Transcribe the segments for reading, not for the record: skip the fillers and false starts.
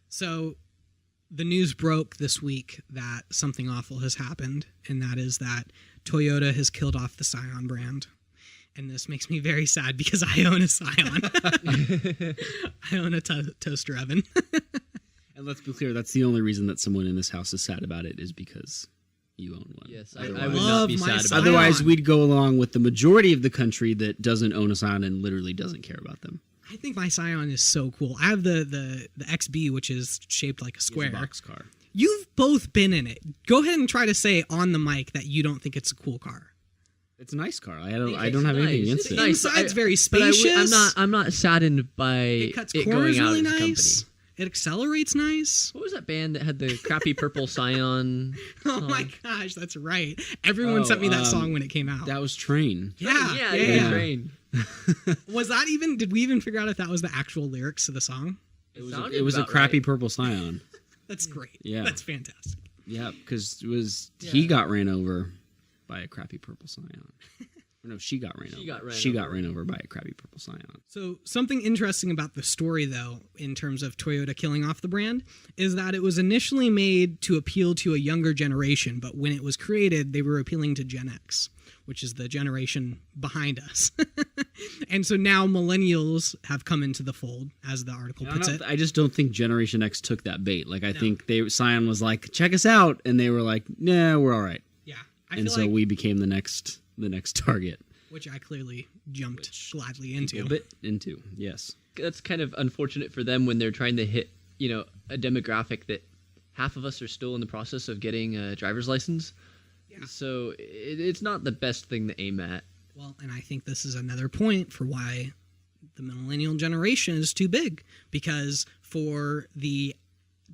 So the news broke this week that something awful has happened, and that is that Toyota has killed off the Scion brand. And this makes me very sad because I own a Scion. I own a toaster oven. And let's be clear, that's the only reason that someone in this house is sad about it is because you own one. Yes, I would not be sad about it. Otherwise, we'd go along with the majority of the country that doesn't own a Scion and literally doesn't care about them. I think my Scion is so cool. I have the XB, which is shaped like a square. It's a box car. You've both been in it. Go ahead and try to say on the mic that you don't think it's a cool car. It's a nice car. I don't have anything against it. The inside's very spacious. I'm not saddened by it cuts it corners going out really as a nice. company. It accelerates nice. What was that band that had the crappy purple Scion? Oh my gosh, that's right. Everyone sent me that song when it came out. That was Train. Yeah. Train. Was that even? Did we even figure out if that was the actual lyrics to the song? It was a crappy purple Scion. That's great. Yeah, that's fantastic. Yeah, because he got ran over by a crappy purple Scion. No, she got ran over. She got ran over by a crappy purple Scion. So something interesting about the story, though, in terms of Toyota killing off the brand, is that it was initially made to appeal to a younger generation, but when it was created, they were appealing to Gen X, which is the generation behind us. And so now millennials have come into the fold, as the article puts it. I just don't think Generation X took that bait. Like, I think Scion was like, check us out, and they were like, nah, we're all right. Yeah. And so we became the next target, which I clearly jumped gladly into. Yes. That's kind of unfortunate for them when they're trying to hit, a demographic that half of us are still in the process of getting a driver's license. Yeah. So it's not the best thing to aim at. Well, and I think this is another point for why the millennial generation is too big, because for the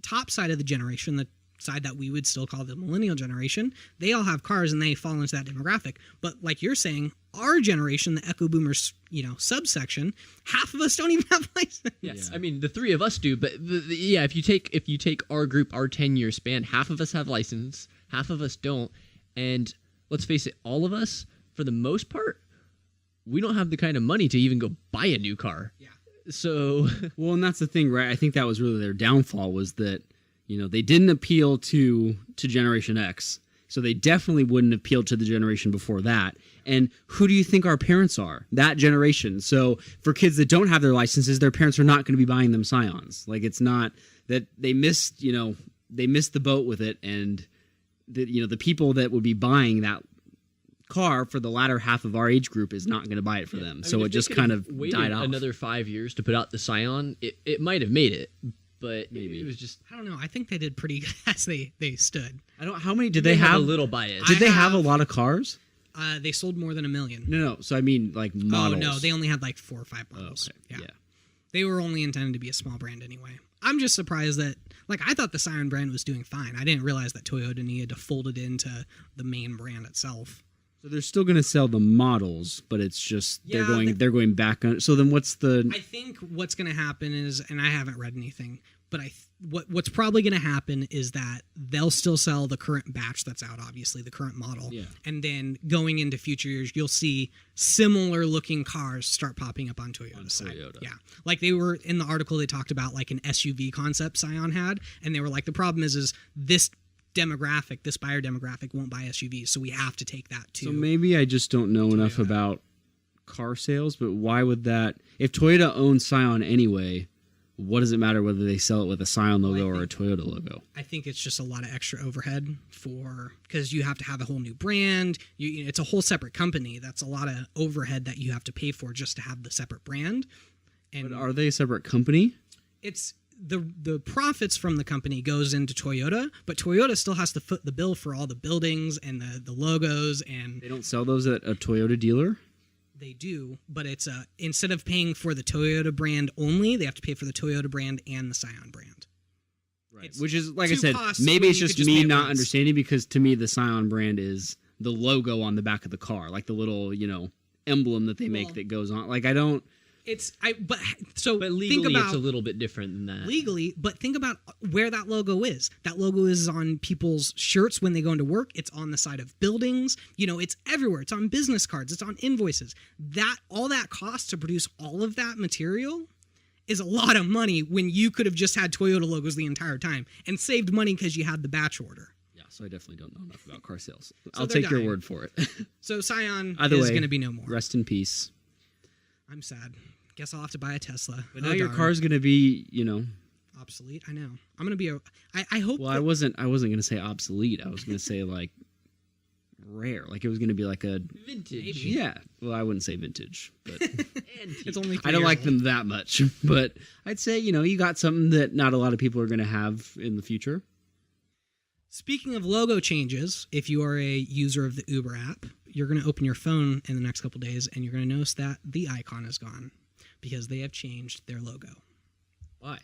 top side of the generation, the side that we would still call the millennial generation, they all have cars and they fall into that demographic. But like you're saying, our generation, the Echoboomers, subsection, half of us don't even have license. Yes, I mean the three of us do, but if you take our group, our 10-year span, half of us have license, half of us don't, and let's face it, all of us, for the most part, we don't have the kind of money to even go buy a new car. Yeah. So, well, and that's the thing, right? I think that was really their downfall, was that they didn't appeal to Generation X, so they definitely wouldn't appeal to the generation before that. And who do you think our parents are? That generation. So for kids that don't have their licenses, their parents are not going to be buying them Scions. Like, it's not that they missed the boat with it, and the people that would be buying that car for the latter half of our age group is not going to buy it for them. So it just kind of died off. Another 5 years to put out the Scion, it might have made it. But maybe it was just, I don't know. I think they did pretty good as they stood. How many did they have? A little bias. Did they have a lot of cars? They sold more than 1 million. No. So I mean, like, models. Oh no, they only had like 4 or 5 models. Oh, okay. Yeah. They were only intended to be a small brand anyway. I'm just surprised that, I thought the Scion brand was doing fine. I didn't realize that Toyota needed to fold it into the main brand itself. So they're still going to sell the models, but it's just they're going back on. So then what's the? I think what's going to happen is, and I haven't read anything, but what's probably going to happen is that they'll still sell the current batch that's out, obviously the current model, and then going into future years, you'll see similar looking cars start popping up on Toyota's side. Yeah, like they were in the article, they talked about like an SUV concept Scion had, and they were like, the problem is this demographic, this buyer demographic won't buy SUVs, so we have to take that too. So maybe I just don't know enough about car sales, but why would that? If Toyota owns Scion anyway, what does it matter whether they sell it with a Scion logo or a Toyota logo? I think it's just a lot of extra overhead because you have to have a whole new brand. It's a whole separate company. That's a lot of overhead that you have to pay for just to have the separate brand. And but are they a separate company? It's the profits from the company goes into Toyota, but Toyota still has to foot the bill for all the buildings and the logos. And they don't sell those at a Toyota dealer? They do, but it's instead of paying for the Toyota brand only, they have to pay for the Toyota brand and the Scion brand. Right. Which is, like I said, maybe it's just me not understanding, because to me the Scion brand is the logo on the back of the car, like the little, emblem that they make that goes on. Like, I don't. But legally, think about, it's a little bit different than that. Legally, but think about where that logo is. That logo is on people's shirts when they go into work. It's on the side of buildings. It's everywhere. It's on business cards. It's on invoices. All that cost to produce all of that material, is a lot of money when you could have just had Toyota logos the entire time and saved money because you had the batch order. Yeah, so I definitely don't know enough about car sales. So I'll they're take your dying. word for it. So Scion Either is way, going to be no more. Rest in peace. I'm sad. Guess I'll have to buy a Tesla. But now your car's going to be, obsolete. I know. I'm going to be I hope. Well, I wasn't going to say obsolete. I was going to say like rare. Like it was going to be like a Vintage. Yeah. Well, I wouldn't say vintage, but It's only 3 I don't years like old. them that much. But I'd say, you got something that not a lot of people are going to have in the future. Speaking of logo changes, if you are a user of the Uber app, you're going to open your phone in the next couple days and you're going to notice that the icon is gone because they have changed their logo. Why?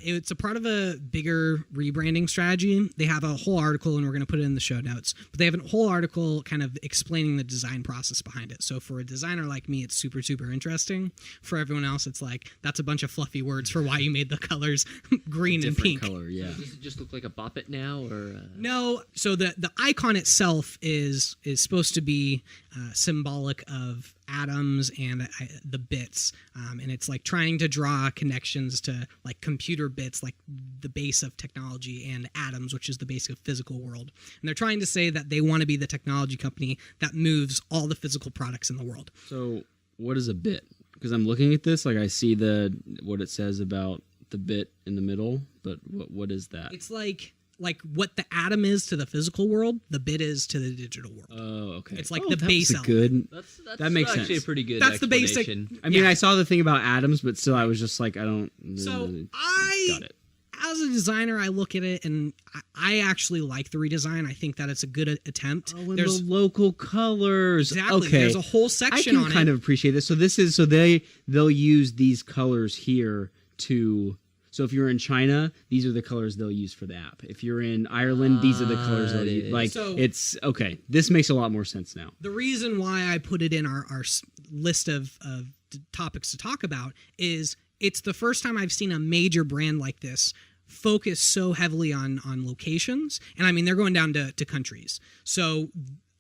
It's a part of a bigger rebranding strategy. They have a whole article, and we're going to put it in the show notes. But they have a whole article kind of explaining the design process behind it. So for a designer like me, it's super, super interesting. For everyone else, it's like, that's a bunch of fluffy words for why you made the colors green and pink. Different color, yeah. Does it just look like a Bop It now, or? No, so the icon itself is supposed to be symbolic of atoms and the bits, and it's like trying to draw connections to like computer bits, like the base of technology, and atoms, which is the base of physical world. And they're trying to say that they want to be the technology company that moves all the physical products in the world. So what is a bit? Because I'm looking at this, like I see what it says about the bit in the middle, but what is that? It's like what the atom is to the physical world, the bit is to the digital world. Oh, okay. It's like the base That's element. good. That's That makes actually sense. a pretty good. That's the basic- explanation. I mean, Yeah. I saw the thing about atoms, but still, I was just like, I don't. So got it. as a designer, I look at it and I actually like the redesign. I think that it's a good attempt. Oh, and the local colors. Exactly. Okay. There's a whole section I can on kind it. of appreciate this. So they'll use these colors here to. So if you're in China, these are the colors they'll use for the app. If you're in Ireland, these are the colors they'll use. Like So- it's okay. This makes a lot more sense now. The reason why I put it in our list of topics to talk about is it's the first time I've seen a major brand like this focus so heavily on locations. And I mean, they're going down to countries. So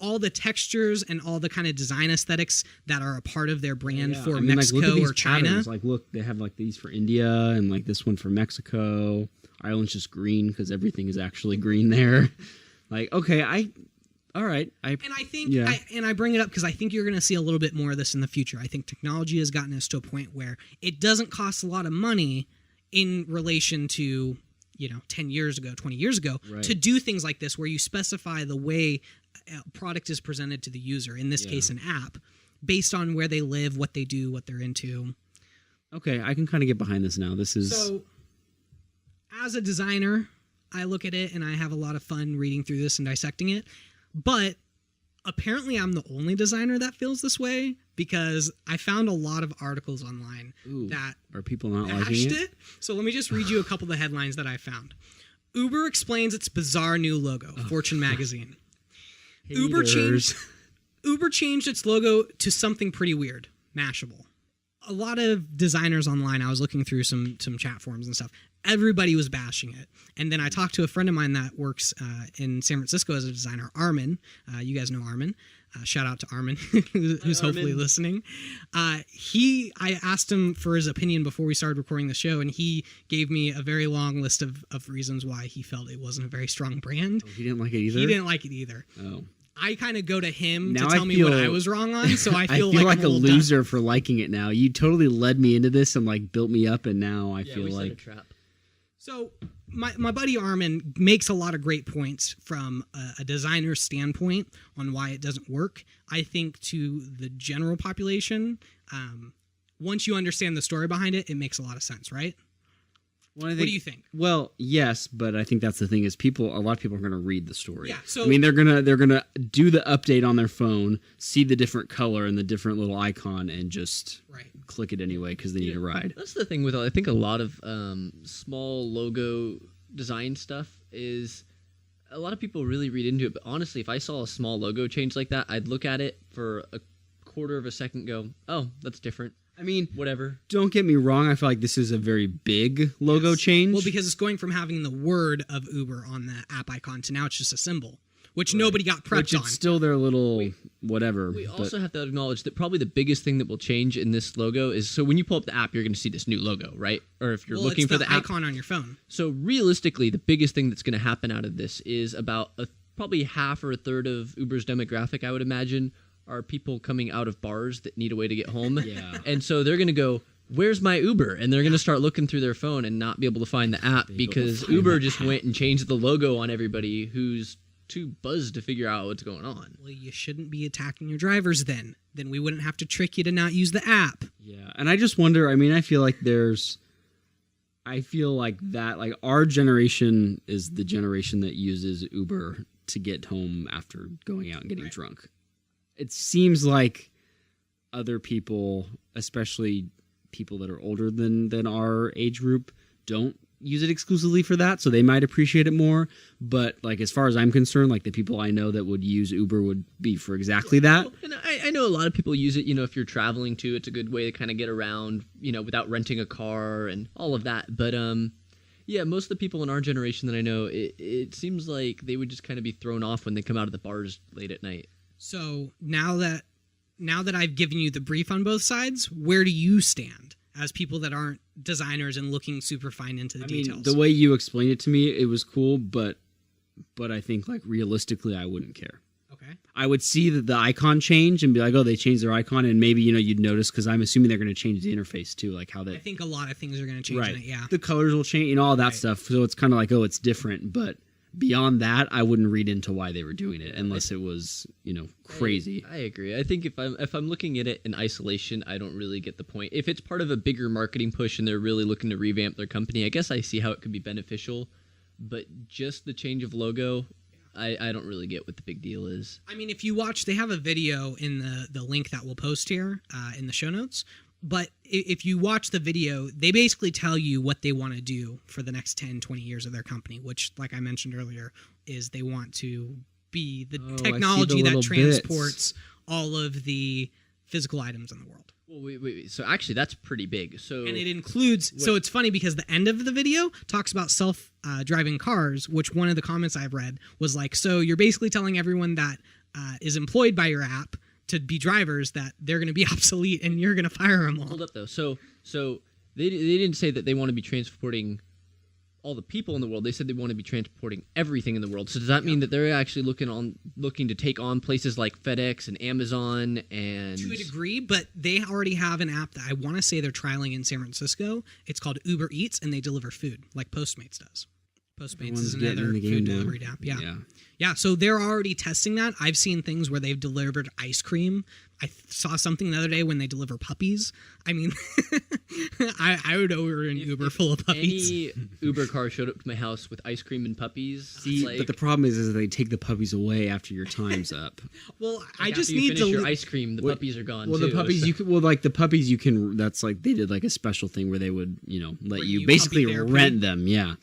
all the textures and all the kind of design aesthetics that are a part of their brand for Mexico look at these or China. patterns. Like, look, they have like these for India and like this one for Mexico. Ireland's just green because everything is actually green there. Like, okay, all right. And I think, I bring it up because I think you're going to see a little bit more of this in the future. I think technology has gotten us to a point where it doesn't cost a lot of money in relation to, 10 years ago, 20 years ago, to do things like this where you specify the way a product is presented to the user, in this case an app, based on where they live, what they do, what they're into. Okay, I can kind of get behind this now. This is... So, as a designer, I look at it and I have a lot of fun reading through this and dissecting it. But apparently I'm the only designer that feels this way because I found a lot of articles online that are people not liking bashed it? So let me just read you a couple of the headlines that I found. Uber explains its bizarre new logo, Fortune magazine. Uber changed its logo to something pretty weird, Mashable. A lot of designers online, I was looking through some chat forums and stuff, everybody was bashing it. And then I talked to a friend of mine that works in San Francisco as a designer, Armin. You guys know Armin. Shout out to Armin, who's hopefully listening. I asked him for his opinion before we started recording the show, and he gave me a very long list of reasons why he felt it wasn't a very strong brand. Oh, he didn't like it either? He didn't like it either. Oh. I kind of go to him Now to tell me what I was wrong on, so I feel like I'm a little dumb. loser for liking it now. You totally led me into this and like built me up, and now I feel we like set a trap. So my buddy Armin makes a lot of great points from a designer's standpoint on why it doesn't work. I think to the general population, once you understand the story behind it, it makes a lot of sense, right? What do you think? Well, yes, but I think that's the thing is a lot of people are going to read the story. Yeah, so I mean, they're gonna do the update on their phone, see the different color and the different little icon, and just click it anyway because they need a ride. That's the thing with I think a lot of small logo design stuff is a lot of people really read into it. But honestly, if I saw a small logo change like that, I'd look at it for a quarter of a second, go, "Oh, that's different." I mean, whatever. Don't get me wrong. I feel like this is a very big logo change. Well, because it's going from having the word of Uber on the app icon to now it's just a symbol. which nobody got prepped Which on. it's still their little whatever. We also have to acknowledge that probably the biggest thing that will change in this logo is, so when you pull up the app, you're going to see this new logo, right? Or if you're looking for the app icon on your phone. So realistically, the biggest thing that's going to happen out of this is about probably half or a third of Uber's demographic, I would imagine, are people coming out of bars that need a way to get home. Yeah. And so they're going to go, where's my Uber? And they're going to start looking through their phone and not be able to find the app because Uber just went and changed the logo on everybody who's too buzzed to figure out what's going on. Well, you shouldn't be attacking your drivers then. Then we wouldn't have to trick you to not use the app. Yeah, and I just wonder, I mean, I feel like that, like, our generation is the generation that uses Uber to get home after going out and getting drunk. It seems like other people, especially people that are older than our age group, don't use it exclusively for that, so they might appreciate it more. But, like, as far as I'm concerned, like, the people I know that would use Uber would be for exactly that. And I know a lot of people use it, if you're traveling too. It's a good way to kind of get around, without renting a car and all of that. But yeah, most of the people in our generation that I know, it seems like they would just kind of be thrown off when they come out of the bars late at night. So now that I've given you the brief on both sides, where do you stand as people that aren't designers and looking super fine into the details? The way you explained it to me, it was cool, but I think, like, realistically, I wouldn't care. Okay. I would see the icon change and be like, oh, they changed their icon, and maybe, you'd notice, because I'm assuming they're going to change the interface too, like how they... I think a lot of things are going to change in it, yeah. The colors will change, all that stuff, so it's kind of like, oh, it's different, but beyond that, I wouldn't read into why they were doing it, unless it was, crazy. I agree. I think if I'm looking at it in isolation, I don't really get the point. If it's part of a bigger marketing push and they're really looking to revamp their company, I guess I see how it could be beneficial, but just the change of logo... I don't really get what the big deal is. I mean, if you watch, they have a video in the link that we'll post here in the show notes. But if you watch the video, they basically tell you what they want to do for the next 10, 20 years of their company, which, like I mentioned earlier, is they want to be the technology that transports all of the physical items in the world. Well, wait. So actually, that's pretty big. And it includes... So it's funny because the end of the video talks about self-driving cars, which one of the comments I've read was like, so you're basically telling everyone that is employed by your app to be drivers that they're going to be obsolete and you're going to fire them all. Hold up, though. So they didn't say that they want to be transporting all the people in the world. They said they want to be transporting everything in the world. So does that mean that they're actually looking to take on places like FedEx and Amazon and... To a degree, but they already have an app that I want to say they're trialing in San Francisco. It's called Uber Eats, and they deliver food like Postmates does. Postmates is another food delivery app. Yeah, so they're already testing that. I've seen things where they've delivered ice cream. I saw something the other day when they deliver puppies. I mean, I would order an Uber full of puppies. Any Uber car showed up to my house with ice cream and puppies. See, but the problem is they take the puppies away after your time's up. Well, I just need to your ice cream. The puppies are gone. Well, too, the puppies you can. Well, like the puppies you can. That's like they did like a special thing where they would let you basically rent them. Yeah.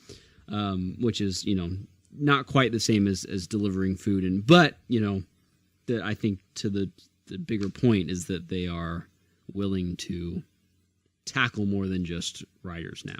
Which is, not quite the same as delivering food. But I think to the bigger point is that they are willing to tackle more than just riders now.